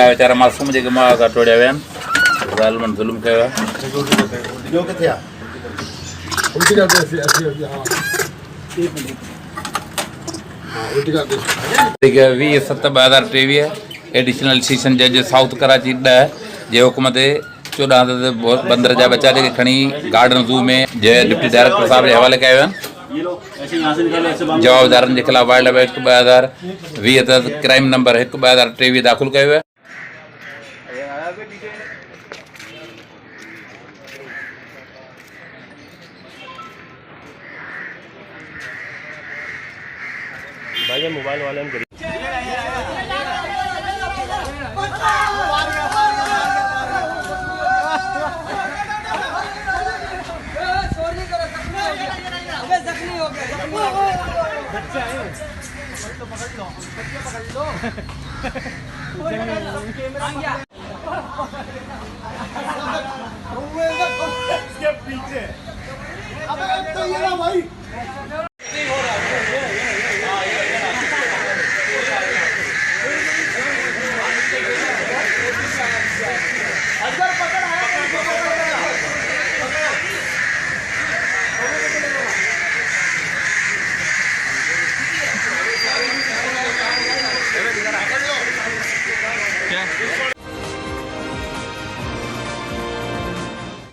वेचारा मासूम जेके मां खां टोड़िया विया आहिनि ज़ालिमनि ज़ुल्म कयो आहे। तारीख़ 20/7/2023 एडिशनल सेशन जज साउथ कराची 10 जे हुकुम ते 14 बंदर जा बच्चा जेके खणी गार्डन ज़ू में जे डिप्टी डायरेक्टर साहब जे हवाले कया विया आहिनि। जवाबदारनि जे ख़िलाफ़ वाइल्ड लाइफ एक्ट 2020 तहत क्राइम नंबर 1/2023 दाख़िल कयो वियो आहे। भाई मोबाइल वाले हम करिए पकड़ लो